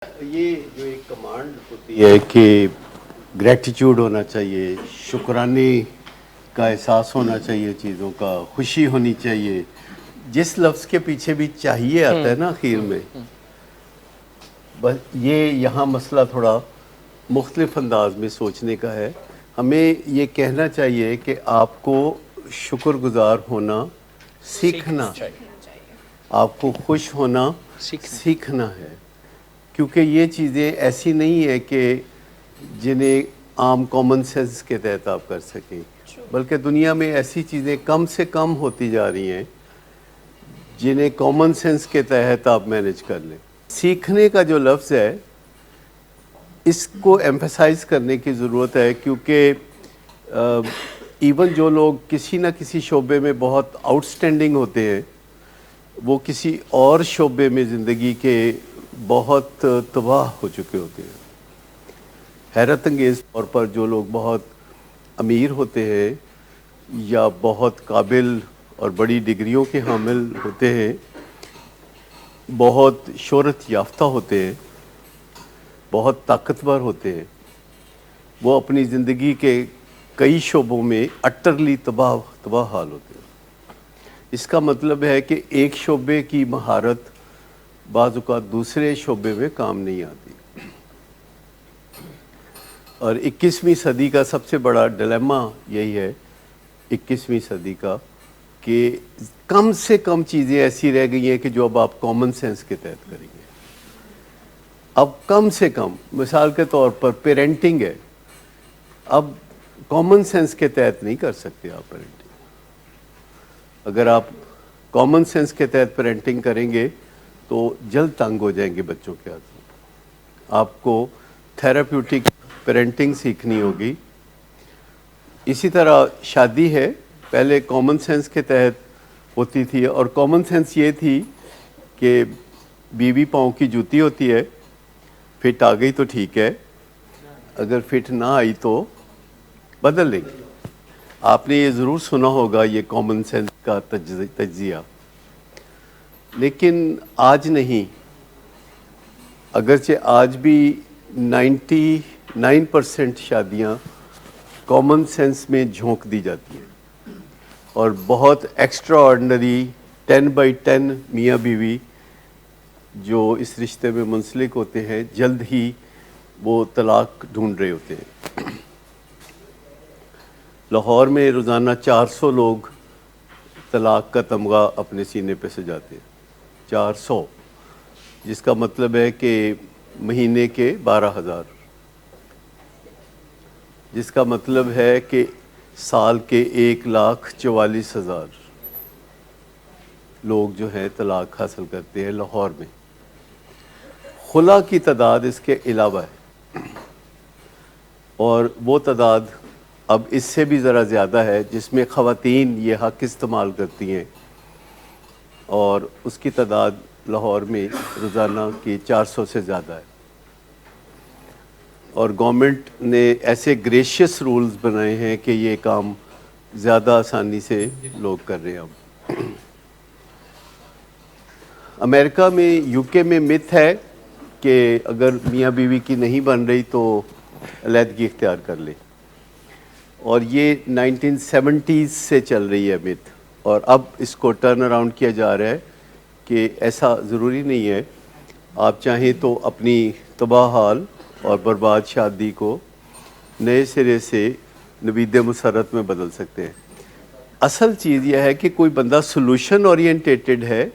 یہ جو ایک کمانڈ ہوتی ہے کہ گریٹیٹیوڈ ہونا چاہیے، شکرانے کا احساس ہونا چاہیے، چیزوں کا خوشی ہونی چاہیے، جس لفظ کے پیچھے بھی چاہیے آتا ہے نا اخیر میں، بس یہ یہاں مسئلہ تھوڑا مختلف انداز میں سوچنے کا ہے۔ ہمیں یہ کہنا چاہیے کہ آپ کو شکر گزار ہونا سیکھنا ہے، آپ کو خوش ہونا سیکھنا ہے، کیونکہ یہ چیزیں ایسی نہیں ہے کہ جنہیں عام کامن سینس کے تحت آپ کر سکیں، بلکہ دنیا میں ایسی چیزیں کم سے کم ہوتی جا رہی ہیں جنہیں کامن سینس کے تحت آپ مینیج کر لیں۔ سیکھنے کا جو لفظ ہے اس کو ایمفیسائز کرنے کی ضرورت ہے، کیونکہ ایون جو لوگ کسی نہ کسی شعبے میں بہت آؤٹ اسٹینڈنگ ہوتے ہیں، وہ کسی اور شعبے میں زندگی کے بہت تباہ ہو چکے ہوتے ہیں۔ حیرت انگیز طور پر جو لوگ بہت امیر ہوتے ہیں یا بہت قابل اور بڑی ڈگریوں کے حامل ہوتے ہیں، بہت شہرت یافتہ ہوتے ہیں، بہت طاقتور ہوتے ہیں، وہ اپنی زندگی کے کئی شعبوں میں اٹرلی تباہ حال ہوتے ہیں۔ اس کا مطلب ہے کہ ایک شعبے کی مہارت بعض اوقات دوسرے شعبے میں کام نہیں آتی۔ اور 21ویں صدی کا سب سے بڑا ڈیلیما یہی ہے، 21ویں صدی کا، کہ کم سے کم چیزیں ایسی رہ گئی ہیں کہ جو اب آپ کامن سینس کے تحت کریں گے۔ اب کم سے کم مثال کے طور پر پیرنٹنگ ہے، اب کامن سینس کے تحت نہیں کر سکتے آپ پیرنٹنگ۔ اگر آپ کامن سینس کے تحت پیرنٹنگ کریں گے تو جلد تنگ ہو جائیں گے بچوں کے ہاتھ۔ آپ کو تھیراپیوٹک پیرنٹنگ سیکھنی ہوگی۔ اسی طرح شادی ہے، پہلے کامن سینس کے تحت ہوتی تھی، اور کامن سینس یہ تھی کہ بیوی پاؤں کی جوتی ہوتی ہے، فٹ آ گئی تو ٹھیک ہے، اگر فٹ نہ آئی تو بدل لیں گے۔ آپ نے یہ ضرور سنا ہوگا یہ کامن سینس کا تجزیہ، لیکن آج نہیں۔ اگرچہ آج بھی 99% شادیاں کامن سینس میں جھونک دی جاتی ہیں، اور بہت ایکسٹرا آرڈنری 10/10 میاں بیوی جو اس رشتے میں منسلک ہوتے ہیں، جلد ہی وہ طلاق ڈھونڈ رہے ہوتے ہیں۔ لاہور میں روزانہ 400 لوگ طلاق کا تمغہ اپنے سینے پہ سجاتے ہیں، 400، جس کا مطلب ہے کہ مہینے کے 12,000، جس کا مطلب ہے کہ سال کے 1,44,000 لوگ جو ہیں طلاق حاصل کرتے ہیں لاہور میں۔ خلا کی تعداد اس کے علاوہ ہے، اور وہ تعداد اب اس سے بھی ذرا زیادہ ہے جس میں خواتین یہ حق استعمال کرتی ہیں، اور اس کی تعداد لاہور میں روزانہ کی 400 سے زیادہ ہے۔ اور گورنمنٹ نے ایسے گریشیس رولز بنائے ہیں کہ یہ کام زیادہ آسانی سے لوگ کر رہے ہیں۔ اب امریکہ میں، یو کے میں مت ہے کہ اگر میاں بیوی کی نہیں بن رہی تو علیحدگی اختیار کر لے، اور یہ 1970s سے چل رہی ہے مت، اور اب اس کو ٹرن اراؤنڈ کیا جا رہا ہے کہ ایسا ضروری نہیں ہے، آپ چاہیں تو اپنی تباہ حال اور برباد شادی کو نئے سرے سے نوید مسرت میں بدل سکتے ہیں۔ اصل چیز یہ ہے کہ کوئی بندہ سولوشن اورینٹیٹڈ ہے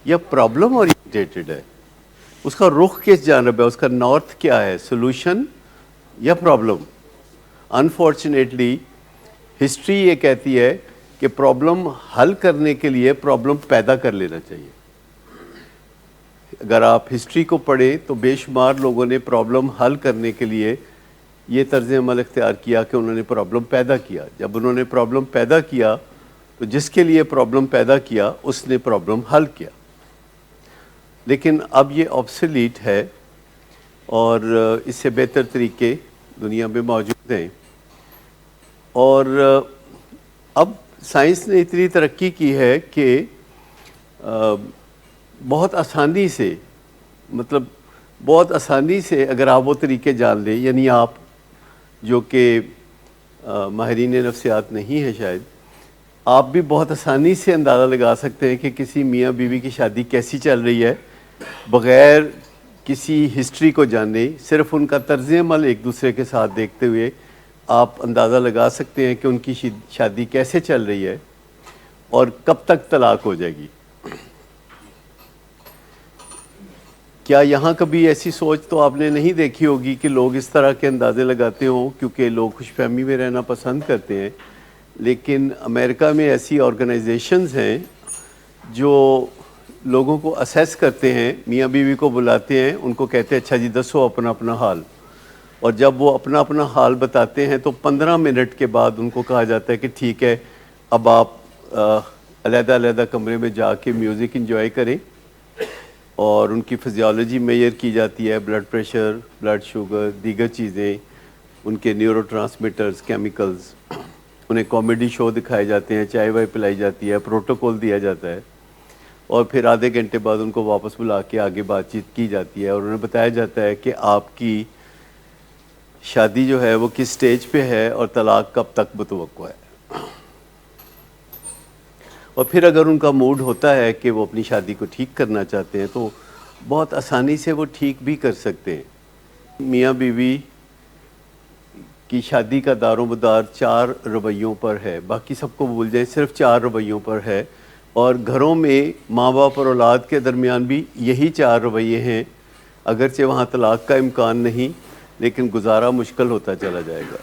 یا پرابلم اورینٹیٹڈ ہے، اس کا رخ کس جانب ہے، اس کا نارتھ کیا ہے، سولوشن یا پرابلم۔ انفارچونیٹلی ہسٹری یہ کہتی ہے کہ پرابلم حل کرنے کے لیے پرابلم پیدا کر لینا چاہیے۔ اگر آپ ہسٹری کو پڑھیں تو بے شمار لوگوں نے پرابلم حل کرنے کے لیے یہ طرز عمل اختیار کیا کہ انہوں نے پرابلم پیدا کیا۔ جب انہوں نے پرابلم پیدا کیا تو جس کے لیے پرابلم پیدا کیا اس نے پرابلم حل کیا، لیکن اب یہ آبسلیٹ ہے، اور اس سے بہتر طریقے دنیا میں موجود ہیں۔ اور اب سائنس نے اتنی ترقی کی ہے کہ بہت آسانی سے، مطلب بہت آسانی سے اگر آپ وہ طریقے جان لیں، یعنی آپ جو کہ ماہرین نفسیات نہیں ہیں شاید، آپ بھی بہت آسانی سے اندازہ لگا سکتے ہیں کہ کسی میاں بیوی کی شادی کیسی چل رہی ہے، بغیر کسی ہسٹری کو جانے، صرف ان کا طرز عمل ایک دوسرے کے ساتھ دیکھتے ہوئے آپ اندازہ لگا سکتے ہیں کہ ان کی شادی کیسے چل رہی ہے اور کب تک طلاق ہو جائے گی۔ کیا یہاں کبھی ایسی سوچ تو آپ نے نہیں دیکھی ہوگی کہ لوگ اس طرح کے اندازے لگاتے ہوں، کیونکہ لوگ خوش فہمی میں رہنا پسند کرتے ہیں، لیکن امریکہ میں ایسی آرگنائزیشنز ہیں جو لوگوں کو اسیس کرتے ہیں، میاں بیوی کو بلاتے ہیں، ان کو کہتے ہیں اچھا جی دسو اپنا اپنا حال، اور جب وہ اپنا اپنا حال بتاتے ہیں تو 15 منٹ کے بعد ان کو کہا جاتا ہے کہ ٹھیک ہے اب آپ علیحدہ علیحدہ کمرے میں جا کے میوزک انجوائے کریں، اور ان کی فزیالوجی میئر کی جاتی ہے، بلڈ پریشر، بلڈ شوگر، دیگر چیزیں، ان کے نیورو ٹرانسمیٹرز، کیمیکلز، انہیں کامیڈی شو دکھائے جاتے ہیں، چائے وائے پلائی جاتی ہے، پروٹوکول دیا جاتا ہے، اور پھر آدھے گھنٹے بعد ان کو واپس بلا کے آگے بات چیت کی جاتی ہے، اور انہیں بتایا جاتا ہے کہ آپ کی شادی جو ہے وہ کس سٹیج پہ ہے اور طلاق کب تک متوقع ہے۔ اور پھر اگر ان کا موڈ ہوتا ہے کہ وہ اپنی شادی کو ٹھیک کرنا چاہتے ہیں تو بہت آسانی سے وہ ٹھیک بھی کر سکتے ہیں۔ میاں بیوی کی شادی کا دار و مدار 4 رویوں پر ہے، باقی سب کو بھول جائیں، صرف 4 رویوں پر ہے، اور گھروں میں ماں باپ اور اولاد کے درمیان بھی یہی 4 رویے ہیں، اگرچہ وہاں طلاق کا امکان نہیں، لیکن گزارا مشکل ہوتا چلا جائے گا۔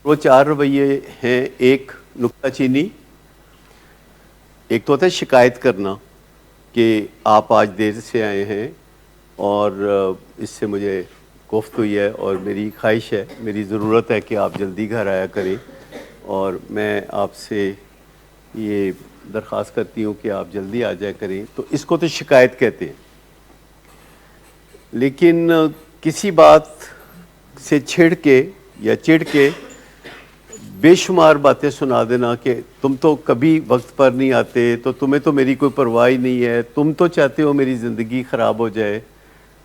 وہ 4 رویے ہیں: ایک نکتہ چینی، ایک تو ہوتا ہے شکایت کرنا کہ آپ آج دیر سے آئے ہیں اور اس سے مجھے کوفت ہوئی ہے اور میری خواہش ہے، میری ضرورت ہے کہ آپ جلدی گھر آیا کریں، اور میں آپ سے یہ درخواست کرتی ہوں کہ آپ جلدی آ جایا کریں، تو اس کو تو شکایت کہتے ہیں۔ لیکن کسی بات سے چھڑ کے یا چڑ کے بے شمار باتیں سنا دینا کہ تم تو کبھی وقت پر نہیں آتے، تو تمہیں تو میری کوئی پرواہ نہیں ہے، تم تو چاہتے ہو میری زندگی خراب ہو جائے،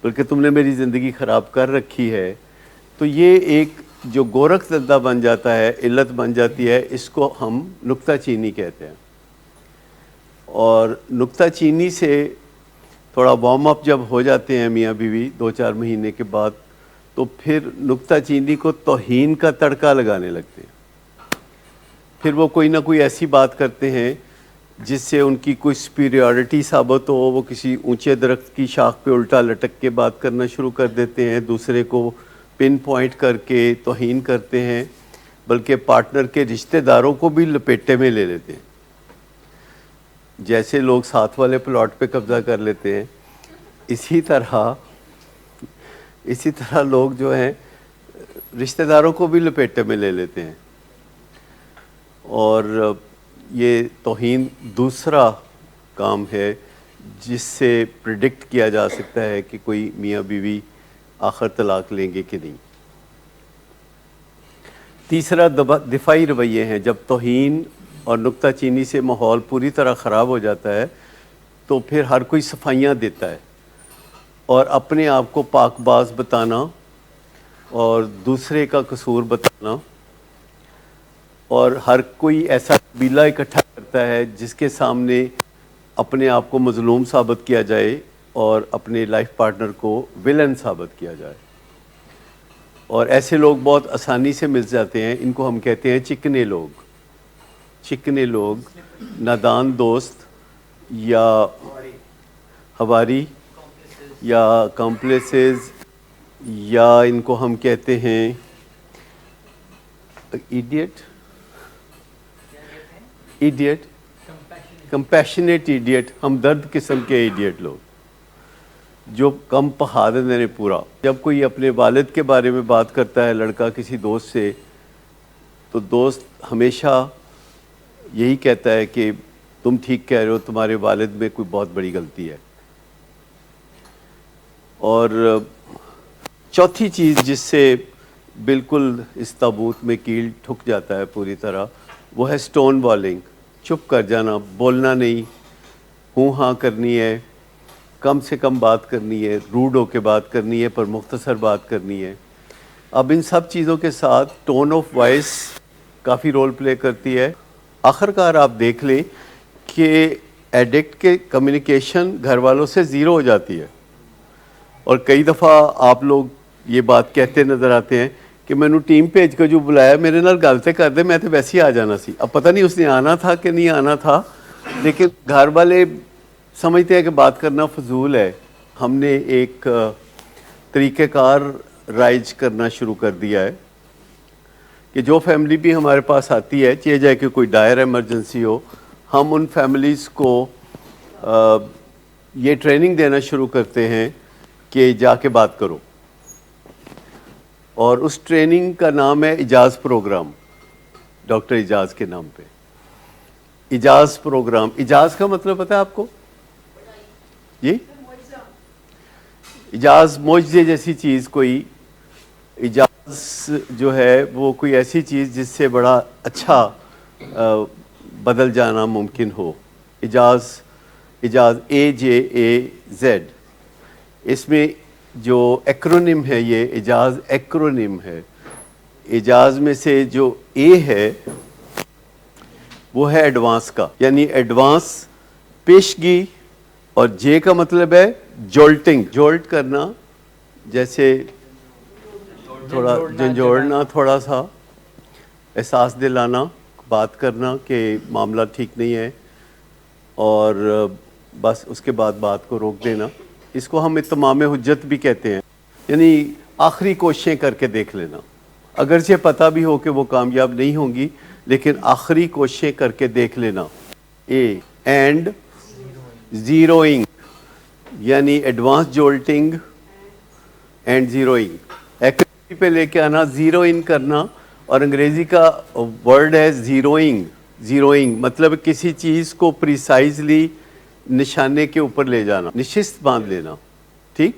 بلکہ تم نے میری زندگی خراب کر رکھی ہے، تو یہ ایک جو گورکھ دھندا بن جاتا ہے، علت بن جاتی ہے، اس کو ہم نکتہ چینی کہتے ہیں۔ اور نکتہ چینی سے تھوڑا وارم اپ جب ہو جاتے ہیں میاں بیوی 2-4 مہینے کے بعد، تو پھر نکتہ چینی کو توہین کا تڑکا لگانے لگتے ہیں۔ پھر وہ کوئی نہ کوئی ایسی بات کرتے ہیں جس سے ان کی کوئی سپیریورٹی ثابت ہو، وہ کسی اونچے درخت کی شاخ پہ الٹا لٹک کے بات کرنا شروع کر دیتے ہیں، دوسرے کو پن پوائنٹ کر کے توہین کرتے ہیں، بلکہ پارٹنر کے رشتہ داروں کو بھی لپیٹے میں لے لیتے ہیں، جیسے لوگ ساتھ والے پلاٹ پہ قبضہ کر لیتے ہیں، اسی طرح لوگ جو ہیں رشتہ داروں کو بھی لپیٹے میں لے لیتے ہیں۔ اور یہ توہین دوسرا کام ہے جس سے پریڈکٹ کیا جا سکتا ہے کہ کوئی میاں بیوی آخر طلاق لیں گے کہ نہیں۔ تیسرا دفاعی رویے ہیں۔ جب توہین اور نکتہ چینی سے ماحول پوری طرح خراب ہو جاتا ہے تو پھر ہر کوئی صفائیاں دیتا ہے، اور اپنے آپ کو پاک باز بتانا اور دوسرے کا قصور بتانا، اور ہر کوئی ایسا قبیلہ اکٹھا کرتا ہے جس کے سامنے اپنے آپ کو مظلوم ثابت کیا جائے اور اپنے لائف پارٹنر کو ویلن ثابت کیا جائے، اور ایسے لوگ بہت آسانی سے مل جاتے ہیں۔ ان کو ہم کہتے ہیں چکنے لوگ، نادان دوست یا ہواری یا کمپلیسز، یا ان کو ہم کہتے ہیں ایڈیٹ، کمپیشنیٹ ایڈیٹ، ہمدرد قسم کے ایڈیٹ لوگ جو کم پہاڑ دینے پورا۔ جب کوئی اپنے والد کے بارے میں بات کرتا ہے لڑکا کسی دوست سے، تو دوست ہمیشہ یہی کہتا ہے کہ تم ٹھیک کہہ رہے ہو، تمہارے والد میں کوئی بہت بڑی غلطی ہے۔ اور چوتھی چیز جس سے بالکل اس تابوت میں کیل ٹھک جاتا ہے پوری طرح، وہ ہے سٹون والنگ، چپ کر جانا، بولنا نہیں، ہوں ہاں کرنی ہے، کم سے کم بات کرنی ہے, روڈ ہو کے بات کرنی ہے, پر مختصر بات کرنی ہے. اب ان سب چیزوں کے ساتھ ٹون آف وائس کافی رول پلے کرتی ہے. آخرکار آپ دیکھ لیں کہ ایڈکٹ کے کمیونیکیشن گھر والوں سے زیرو ہو جاتی ہے, اور کئی دفعہ آپ لوگ یہ بات کہتے نظر آتے ہیں کہ میں نے ٹیم بھیج کے جو بلایا میرے نال گل تے کر دے, میں تو ویسے ہی آ جانا سی. اب پتہ نہیں اس نے آنا تھا کہ نہیں آنا تھا, لیکن گھر والے سمجھتے ہیں کہ بات کرنا فضول ہے. ہم نے ایک طریقہ کار رائج کرنا شروع کر دیا ہے کہ جو فیملی بھی ہمارے پاس آتی ہے, چاہے جائے کہ کوئی ڈائر ایمرجنسی ہو, ہم ان فیملیز کو یہ ٹریننگ دینا شروع کرتے ہیں کہ جا کے بات کرو. اور اس ٹریننگ کا نام ہے اجاز پروگرام, ڈاکٹر اجاز کے نام پہ. اجاز پروگرام, اجاز کا مطلب پتہ ہے آپ کو؟ جی, اجاز معجزے جیسی چیز کوئی. اجاز جو ہے وہ کوئی ایسی چیز جس سے بڑا اچھا بدل جانا ممکن ہو. اجاز AJAZ, اس میں جو ایکرونیم ہے, یہ اجاز ایکرونیم ہے. اجاز میں سے جو اے ہے وہ ہے ایڈوانس کا, یعنی ایڈوانس پیشگی, اور جے کا مطلب ہے جولٹنگ, جولٹ کرنا, جیسے تھوڑا جھنجھوڑنا, تھوڑا سا احساس دلانا, بات کرنا کہ معاملہ ٹھیک نہیں ہے, اور بس اس کے بعد بات کو روک دینا. اس کو ہم اتمام حجت بھی کہتے ہیں, یعنی آخری کوششیں کر کے دیکھ لینا. اگرچہ پتہ بھی ہو کہ وہ کامیاب نہیں ہوں گی, لیکن آخری کوششیں کر کے دیکھ لینا. اینڈ زیروئنگ, یعنی ایڈوانس جولٹنگ اینڈ زیروئنگ. ایکٹیویٹی پہ لے کے آنا, زیرو ان کرنا, اور انگریزی کا ورڈ ہے زیروئنگ. زیروئنگ مطلب کسی چیز کو پریسائزلی نشانے کے اوپر لے جانا, نشست باندھ لینا. ٹھیک,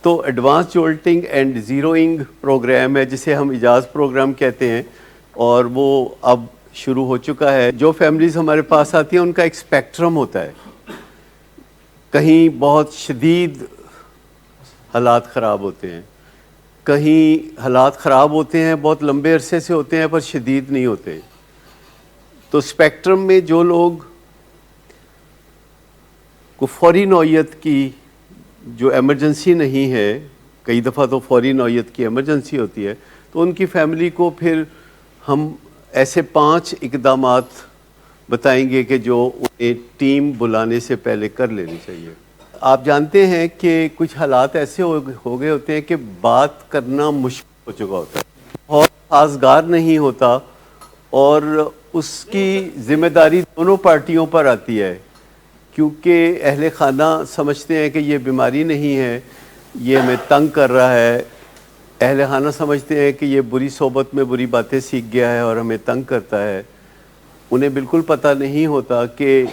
تو ایڈوانس جولٹنگ اینڈ زیروئنگ پروگرام ہے جسے ہم اجاز پروگرام کہتے ہیں, اور وہ اب شروع ہو چکا ہے. جو فیملیز ہمارے پاس آتی ہیں ان کا ایک اسپیکٹرم ہوتا ہے. کہیں بہت شدید حالات خراب ہوتے ہیں, کہیں حالات خراب ہوتے ہیں بہت لمبے عرصے سے ہوتے ہیں پر شدید نہیں ہوتے. تو اسپیکٹرم میں جو لوگ کو فوری نوعیت کی جو ایمرجنسی نہیں ہے, کئی دفعہ تو فوری نوعیت کی ایمرجنسی ہوتی ہے, تو ان کی فیملی کو پھر ہم ایسے 5 اقدامات بتائیں گے کہ جو انہیں ٹیم بلانے سے پہلے کر لینی چاہیے. آپ جانتے ہیں کہ کچھ حالات ایسے ہو گئے ہوتے ہیں کہ بات کرنا مشکل ہو چکا ہوتا ہے, اور سازگار نہیں ہوتا, اور اس کی ذمہ داری دونوں پارٹیوں پر آتی ہے, کیونکہ اہل خانہ سمجھتے ہیں کہ یہ بیماری نہیں ہے, یہ ہمیں تنگ کر رہا ہے. اہل خانہ سمجھتے ہیں کہ یہ بری صحبت میں بری باتیں سیکھ گیا ہے اور ہمیں تنگ کرتا ہے. انہیں بالکل پتہ نہیں ہوتا کہ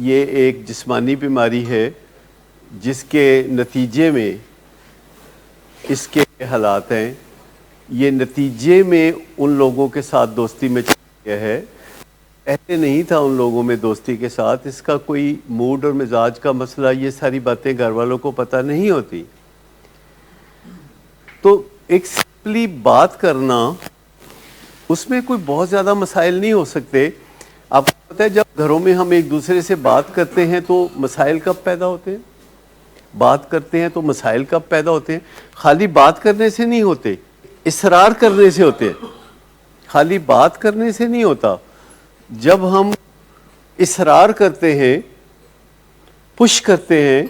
یہ ایک جسمانی بیماری ہے جس کے نتیجے میں اس کے حالات ہیں. یہ نتیجے میں ان لوگوں کے ساتھ دوستی میں چل گیا ہے, پہلے نہیں تھا ان لوگوں میں دوستی کے ساتھ. اس کا کوئی موڈ اور مزاج کا مسئلہ, یہ ساری باتیں گھر والوں کو پتہ نہیں ہوتی. تو ایک سمپلی بات کرنا, اس میں کوئی بہت زیادہ مسائل نہیں ہو سکتے. آپ کو پتہ ہے جب گھروں میں ہم ایک دوسرے سے بات کرتے ہیں تو مسائل کب پیدا ہوتے ہیں؟ بات کرتے ہیں تو مسائل کب پیدا ہوتے ہیں؟ خالی بات کرنے سے نہیں ہوتے, اصرار کرنے سے ہوتے ہیں. خالی بات کرنے سے نہیں ہوتا. جب ہم اصرار کرتے ہیں, پش کرتے ہیں,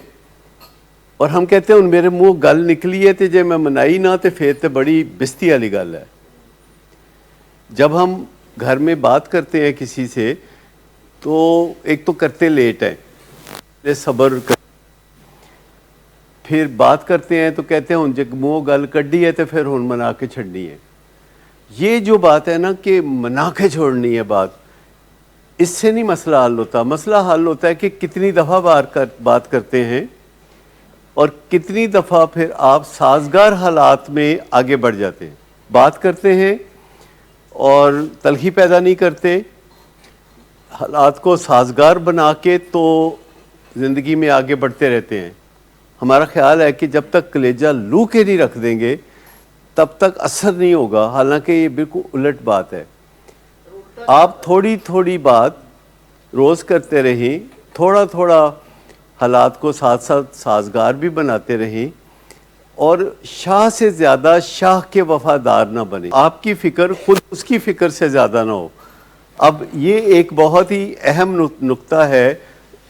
اور ہم کہتے ہیں ان میرے منہ گل نکلی ہے تے جے میں منائی نہ تے پھر تے بڑی بستی والی گل ہے. جب ہم گھر میں بات کرتے ہیں کسی سے تو ایک تو کرتے لیٹ ہیں, صبر کر, پھر بات کرتے ہیں تو کہتے ہیں ہن جے منہ گل کڈی ہے تے پھر ہن منا کے چھڑنی ہے. یہ جو بات ہے نا کہ منا کے چھوڑنی ہے بات, اس سے نہیں مسئلہ حل ہوتا. مسئلہ حل ہوتا ہے کہ کتنی دفعہ بات کرتے ہیں اور کتنی دفعہ پھر آپ سازگار حالات میں آگے بڑھ جاتے ہیں. بات کرتے ہیں اور تلخی پیدا نہیں کرتے, حالات کو سازگار بنا کے تو زندگی میں آگے بڑھتے رہتے ہیں. ہمارا خیال ہے کہ جب تک کلیجہ لو کے نہیں رکھ دیں گے تب تک اثر نہیں ہوگا، حالانکہ یہ بالکل الٹ بات ہے۔ آپ تھوڑی تھوڑی بات روز کرتے رہیں، تھوڑا تھوڑا حالات کو ساتھ ساتھ سازگار بھی بناتے رہیں، اور شاہ سے زیادہ شاہ کے وفادار نہ بنیں۔ آپ کی فکر خود اس کی فکر سے زیادہ نہ ہو۔ اب یہ ایک بہت ہی اہم نقطہ ہے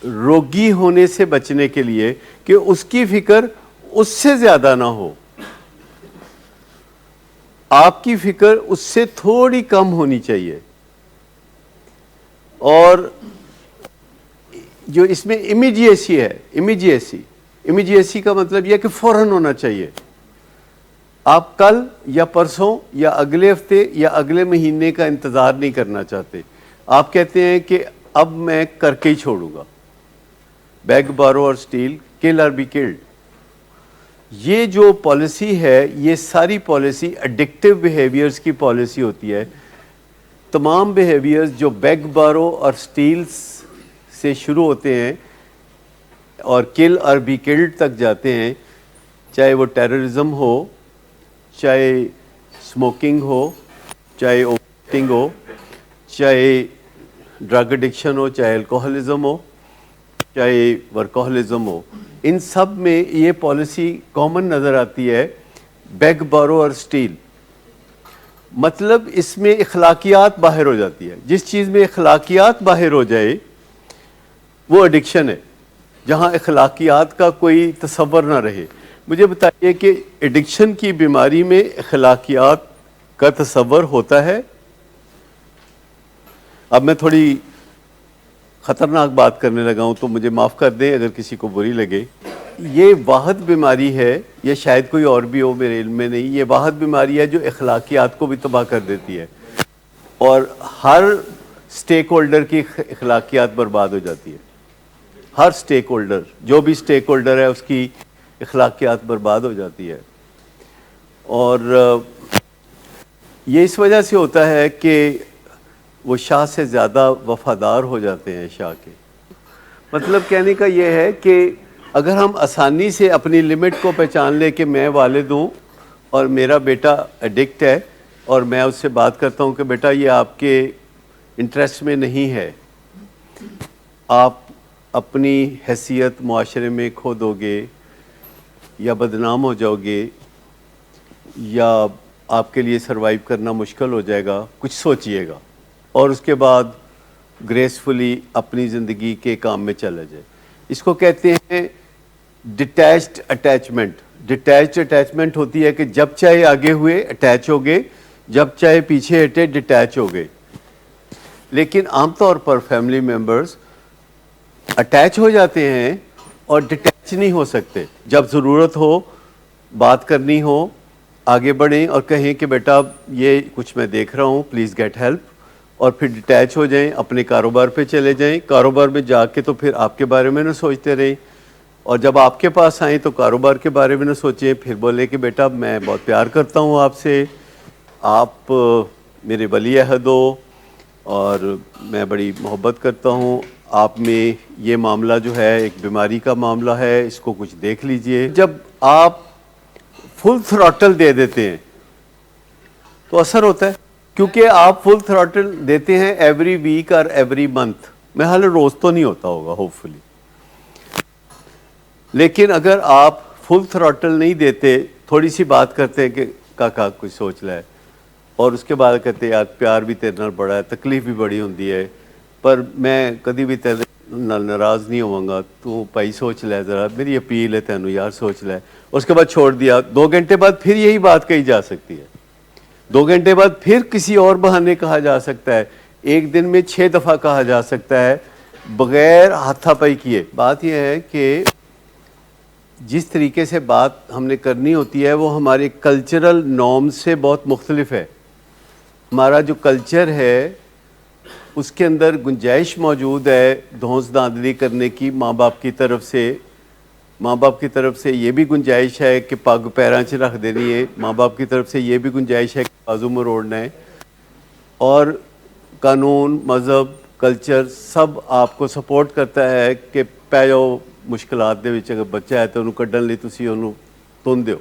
روگی ہونے سے بچنے کے لیے، کہ اس کی فکر اس سے زیادہ نہ ہو، آپ کی فکر اس سے تھوڑی کم ہونی چاہیے۔ اور جو اس میں امیڈیسی ہے، امیڈیسی کا مطلب یہ ہے کہ فوراً ہونا چاہیے۔ آپ کل یا پرسوں یا اگلے ہفتے یا اگلے مہینے کا انتظار نہیں کرنا چاہتے، آپ کہتے ہیں کہ اب میں کر کے ہی چھوڑوں گا۔ بیگ بارو اور اسٹیل، کل اور بی کلڈ، یہ جو پالیسی ہے، یہ ساری پالیسی ایڈکٹیو بیہیویئرز کی پالیسی ہوتی ہے۔ تمام بیہیویئرز جو بیگ بارو اور اسٹیلز سے شروع ہوتے ہیں اور کل اور بی کلڈ تک جاتے ہیں، چاہے وہ ٹیررزم ہو، چاہے اسموکنگ ہو، چاہے اوورٹنگ ہو، چاہے ڈرگ ایڈکشن ہو، چاہے الکوہلزم ہو، چاہے ورکوہلزم ہو، ان سب میں یہ پالیسی کامن نظر آتی ہے، بیگ بارو اور اسٹیل۔ مطلب اس میں اخلاقیات باہر ہو جاتی ہے۔ جس چیز میں اخلاقیات باہر ہو جائے وہ ایڈکشن ہے، جہاں اخلاقیات کا کوئی تصور نہ رہے۔ مجھے بتائیے کہ ایڈکشن کی بیماری میں اخلاقیات کا تصور ہوتا ہے؟ اب میں تھوڑی خطرناک بات کرنے لگا ہوں تو مجھے معاف کر دیں اگر کسی کو بری لگے۔ یہ واحد بیماری ہے، یا شاید کوئی اور بھی ہو، میرے علم میں نہیں، یہ واحد بیماری ہے جو اخلاقیات کو بھی تباہ کر دیتی ہے، اور ہر سٹیک ہولڈر کی اخلاقیات برباد ہو جاتی ہے۔ ہر سٹیک ہولڈر، جو بھی سٹیک ہولڈر ہے، اس کی اخلاقیات برباد ہو جاتی ہے۔ اور یہ اس وجہ سے ہوتا ہے کہ وہ شاہ سے زیادہ وفادار ہو جاتے ہیں شاہ کے۔ مطلب کہنے کا یہ ہے کہ اگر ہم آسانی سے اپنی لمٹ کو پہچان لیں کہ میں والد ہوں اور میرا بیٹا ایڈکٹ ہے، اور میں اس سے بات کرتا ہوں کہ بیٹا یہ آپ کے انٹرسٹ میں نہیں ہے، آپ اپنی حیثیت معاشرے میں کھو دو گے یا بدنام ہو جاؤ گے، یا آپ کے لیے سروائیو کرنا مشکل ہو جائے گا، کچھ سوچئے گا، اور اس کے بعد گریسفلی اپنی زندگی کے کام میں چلا جائے۔ اس کو کہتے ہیں ڈیٹیچڈ اٹیچمنٹ۔ ڈیٹیچڈ اٹیچمنٹ ہوتی ہے کہ جب چاہے آگے ہوئے اٹیچ ہو گئے، جب چاہے پیچھے ہٹے ڈیٹیچ ہو گئے۔ لیکن عام طور پر فیملی ممبرز اٹیچ ہو جاتے ہیں اور ڈیٹیچ نہیں ہو سکتے۔ جب ضرورت ہو، بات کرنی ہو، آگے بڑھیں اور کہیں کہ بیٹا یہ کچھ میں دیکھ رہا ہوں، پلیز گیٹ ہیلپ، اور پھر ڈیٹیچ ہو جائیں، اپنے کاروبار پہ چلے جائیں۔ کاروبار میں جا کے تو پھر آپ کے بارے میں نہ سوچتے رہیں، اور جب آپ کے پاس آئیں تو کاروبار کے بارے میں نہ سوچیں، پھر بولے کہ بیٹا میں بہت پیار کرتا ہوں آپ سے، آپ میرے ولی عہد ہو اور میں بڑی محبت کرتا ہوں، آپ میں یہ معاملہ جو ہے ایک بیماری کا معاملہ ہے، اس کو کچھ دیکھ لیجئے۔ جب آپ فل تھراٹل دے دیتے ہیں تو اثر ہوتا ہے، کیونکہ آپ فل تھراٹل دیتے ہیں ایوری ویک اور ایوری منتھ، میں حال روز تو نہیں ہوتا ہوگا ہوپ فلی، لیکن اگر آپ فل تھراٹل نہیں دیتے، تھوڑی سی بات کرتے ہیں کہ کاکا کچھ سوچ لے، اور اس کے بعد کہتے ہیں یار پیار بھی تیرے نال بڑا ہے، تکلیف بھی بڑی ہوندی ہے، پر میں کدی بھی تیرے نال ناراض نہیں ہوواں گا، تو بھائی سوچ لے ذرا، میری اپیل ہے تینوں یار سوچ لے، اس کے بعد چھوڑ دیا۔ 2 گھنٹے بعد پھر یہی بات کہی جا سکتی ہے، 2 گھنٹے بعد پھر کسی اور بہانے کہا جا سکتا ہے، ایک دن میں 6 دفعہ کہا جا سکتا ہے بغیر ہاتھا پائی کیے۔ بات یہ ہے کہ جس طریقے سے بات ہم نے کرنی ہوتی ہے وہ ہمارے کلچرل نارم سے بہت مختلف ہے۔ ہمارا جو کلچر ہے اس کے اندر گنجائش موجود ہے دھونس دھاندلی کرنے کی ماں باپ کی طرف سے۔ ماں باپ کی طرف سے یہ بھی گنجائش ہے کہ پگ پیراں 'چ رکھ دینی ہے، ماں باپ کی طرف سے یہ بھی گنجائش ہے کہ بازو مروڑنا ہے، اور قانون، مذہب، کلچر سب آپ کو سپورٹ کرتا ہے کہ پے جاؤ، ਮੁਸ਼ਕਲਾਤ ਦੇ ਵਿੱਚ ਅਗਰ ਬੱਚਾ ਹੈ ਤਾਂ ਉਹਨੂੰ ਕੱਢਣ ਲਈ ਤੁਸੀਂ ਉਹਨੂੰ ਤੁੰਨ ਦਿਓ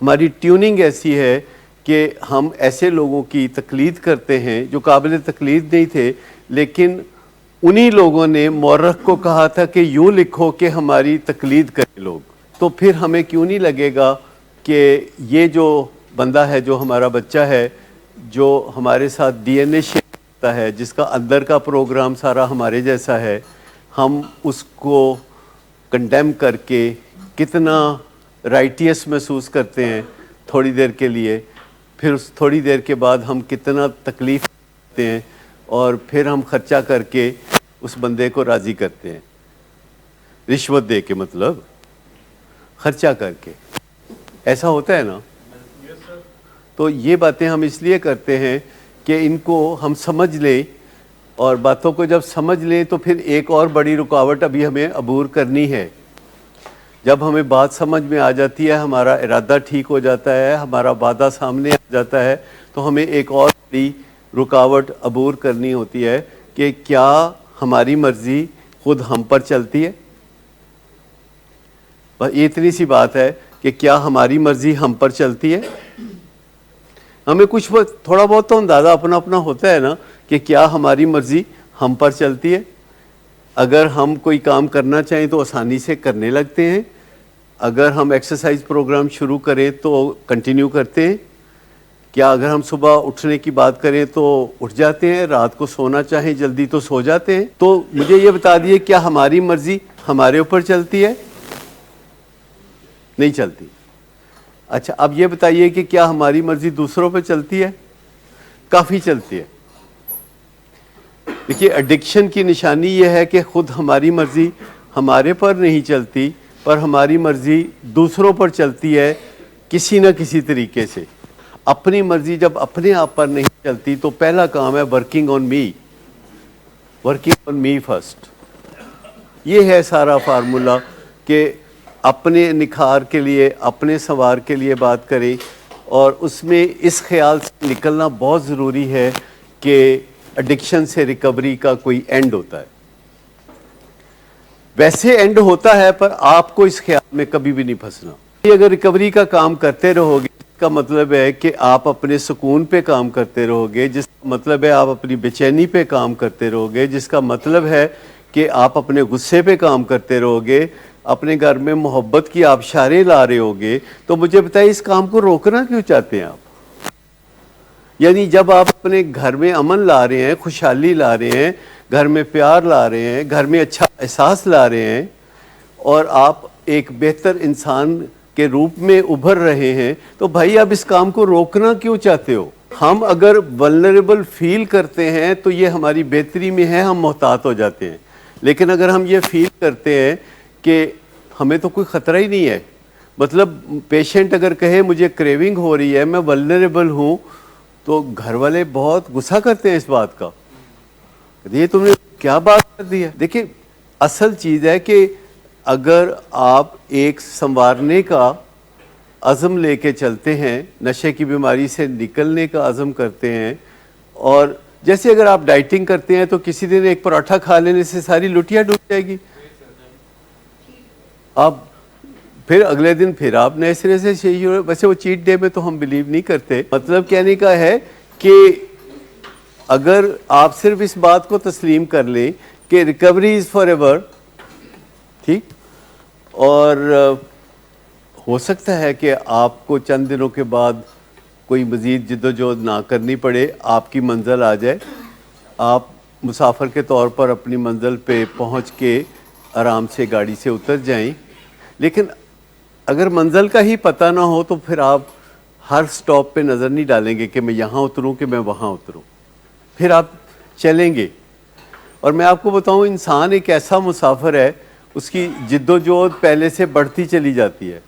ہماری ٹیوننگ ایسی ہے کہ ہم ایسے لوگوں کی تقلید کرتے ہیں جو قابل تقلید نہیں تھے، لیکن انہی لوگوں نے مورخ کو کہا تھا کہ یوں لکھو کہ ہماری تقلید کریں لوگ. تو پھر ہمیں کیوں نہیں لگے گا کہ یہ جو بندہ ہے، جو ہمارا بچہ ہے، جو ہمارے ساتھ ڈی این اے شیئر کرتا ہے، جس کا اندر کا پروگرام سارا ہمارے جیسا ہے، ہم اس کو کنڈیم کر کے کتنا رائٹیس محسوس کرتے ہیں تھوڑی دیر کے لیے، پھر اس تھوڑی دیر کے بعد ہم کتنا تکلیف کرتے ہیں، اور پھر ہم خرچہ کر کے اس بندے کو راضی کرتے ہیں، رشوت دے کے، مطلب خرچہ کر کے. ایسا ہوتا ہے نا؟ تو یہ باتیں ہم اس لیے کرتے ہیں کہ ان کو ہم سمجھ لیں، اور باتوں کو جب سمجھ لیں تو پھر ایک اور بڑی رکاوٹ ابھی ہمیں عبور کرنی ہے. جب ہمیں بات سمجھ میں آ جاتی ہے، ہمارا ارادہ ٹھیک ہو جاتا ہے، ہمارا وعدہ سامنے آ جاتا ہے، تو ہمیں ایک اور بڑی رکاوٹ عبور کرنی ہوتی ہے کہ کیا ہماری مرضی خود ہم پر چلتی ہے؟ بس یہ اتنی سی بات ہے کہ کیا ہماری مرضی ہم پر چلتی ہے؟ ہمیں کچھ تھوڑا بہت تو اندازہ اپنا اپنا ہوتا ہے نا کہ کیا ہماری مرضی ہم پر چلتی ہے. اگر ہم کوئی کام کرنا چاہیں تو آسانی سے کرنے لگتے ہیں، اگر ہم ایکسرسائز پروگرام شروع کریں تو کنٹینیو کرتے ہیں. کیا اگر ہم صبح اٹھنے کی بات کریں تو اٹھ جاتے ہیں، رات کو سونا چاہیں جلدی تو سو جاتے ہیں. تو مجھے یہ بتا دیے، کیا ہماری مرضی ہمارے اوپر چلتی ہے؟ نہیں چلتی. اچھا، اب یہ بتائیے کہ کیا ہماری مرضی دوسروں پہ چلتی ہے؟ کافی چلتی ہے. دیکھیے، ایڈکشن کی نشانی یہ ہے کہ خود ہماری مرضی ہمارے پر نہیں چلتی، پر ہماری مرضی دوسروں پر چلتی ہے کسی نہ کسی طریقے سے. اپنی مرضی جب اپنے آپ پر نہیں چلتی تو پہلا کام ہے working on me, working on me first. یہ ہے سارا فارمولا کہ اپنے نکھار کے لیے، اپنے سنوار کے لیے بات کریں، اور اس میں اس خیال سے نکلنا بہت ضروری ہے کہ ایڈکشن سے ریکوری کا کوئی اینڈ ہوتا ہے. ویسے اینڈ ہوتا ہے، پر آپ کو اس خیال میں کبھی بھی نہیں پھنسنا. اگر ریکوری کا کام کرتے رہو گے، اس کا مطلب ہے کہ آپ اپنے سکون پہ کام کرتے رہو گے، جس کا مطلب ہے آپ اپنی بے چینی پہ کام کرتے رہو گے، جس کا مطلب ہے کہ آپ اپنے غصے پہ کام کرتے رہو گے، اپنے گھر میں محبت کی آبشاریں لا رہے ہوگے. تو مجھے بتائیے، اس کام کو روکنا کیوں چاہتے ہیں آپ؟ یعنی جب آپ اپنے گھر میں امن لا رہے ہیں، خوشحالی لا رہے ہیں، گھر میں پیار لا رہے ہیں، گھر میں اچھا احساس لا رہے ہیں، اور آپ ایک بہتر انسان کے روپ میں ابھر رہے ہیں، تو بھائی اب اس کام کو روکنا کیوں چاہتے ہو؟ ہم اگر ولنریبل فیل کرتے ہیں تو یہ ہماری بہتری میں ہے، ہم محتاط ہو جاتے ہیں. لیکن اگر ہم یہ فیل کرتے ہیں کہ ہمیں تو کوئی خطرہ ہی نہیں ہے، مطلب پیشنٹ اگر کہے مجھے کریونگ ہو رہی ہے، میں ولنریبل ہوں، تو گھر والے بہت غصہ کرتے ہیں اس بات کا. یہ تم نے کیا بات کر دی ہے؟ دیکھیں، اصل چیز ہے کہ اگر آپ ایک سنوارنے کا عزم لے کے چلتے ہیں، نشے کی بیماری سے نکلنے کا عزم کرتے ہیں، اور جیسے اگر آپ ڈائٹنگ کرتے ہیں تو کسی دن ایک پراٹھا کھا لینے سے ساری لٹیاں ڈوب جائے گی. آپ پھر اگلے دن پھر آپ نئے سرے سے ویسے وہ چیٹ ڈے میں تو ہم بلیو نہیں کرتے. مطلب کہنے کا ہے کہ اگر آپ صرف اس بات کو تسلیم کر لیں کہ ریکوری از فار ایور، ٹھیک، اور ہو سکتا ہے کہ آپ کو چند دنوں کے بعد کوئی مزید جد و جہد نہ کرنی پڑے، آپ کی منزل آ جائے، آپ مسافر کے طور پر اپنی منزل پہ پہنچ کے آرام سے گاڑی سے اتر جائیں. لیکن اگر منزل کا ہی پتہ نہ ہو تو پھر آپ ہر سٹاپ پہ نظر نہیں ڈالیں گے کہ میں یہاں اتروں کہ میں وہاں اتروں، پھر آپ چلیں گے. اور میں آپ کو بتاؤں، انسان ایک ایسا مسافر ہے، اس کی جد و جہد پہلے سے بڑھتی چلی جاتی ہے.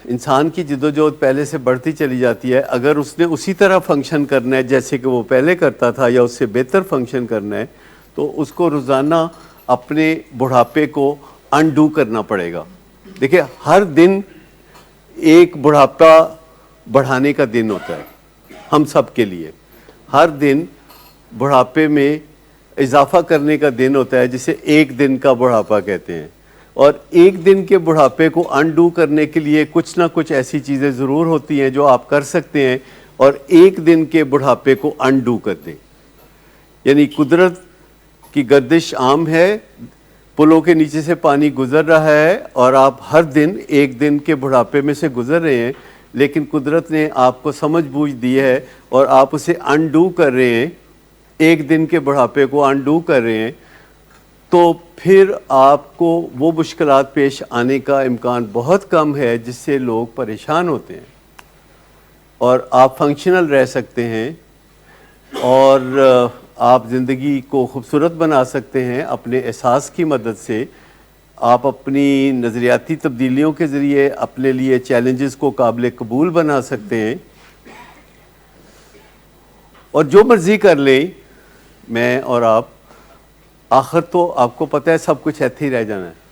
انسان کی جد و جہد پہلے سے بڑھتی چلی جاتی ہے. اگر اس نے اسی طرح فنکشن کرنا ہے جیسے کہ وہ پہلے کرتا تھا، یا اس سے بہتر فنکشن کرنا ہے، تو اس کو روزانہ اپنے بڑھاپے کو انڈو کرنا پڑے گا. دیکھیں، ہر دن ایک بڑھاپا بڑھانے کا دن ہوتا ہے ہم سب کے لیے. ہر دن بڑھاپے میں اضافہ کرنے کا دن ہوتا ہے، جسے ایک دن کا بڑھاپا کہتے ہیں. اور ایک دن کے بڑھاپے کو انڈو کرنے کے لیے کچھ نہ کچھ ایسی چیزیں ضرور ہوتی ہیں جو آپ کر سکتے ہیں اور ایک دن کے بڑھاپے کو انڈو کر دیں. یعنی قدرت کی گردش عام ہے، پلوں کے نیچے سے پانی گزر رہا ہے اور آپ ہر دن ایک دن کے بڑھاپے میں سے گزر رہے ہیں، لیکن قدرت نے آپ کو سمجھ بوجھ دی ہے اور آپ اسے انڈو کر رہے ہیں، ایک دن کے بڑھاپے کو انڈو کر رہے ہیں. تو پھر آپ کو وہ مشکلات پیش آنے کا امکان بہت کم ہے جس سے لوگ پریشان ہوتے ہیں، اور آپ فنکشنل رہ سکتے ہیں اور آپ زندگی کو خوبصورت بنا سکتے ہیں اپنے احساس کی مدد سے. آپ اپنی نظریاتی تبدیلیوں کے ذریعے اپنے لیے چیلنجز کو قابل قبول بنا سکتے ہیں. اور جو مرضی کر لیں میں اور آپ، آخر تو آپ کو پتہ ہے سب کچھ ایتھے ہی رہ جانا ہے.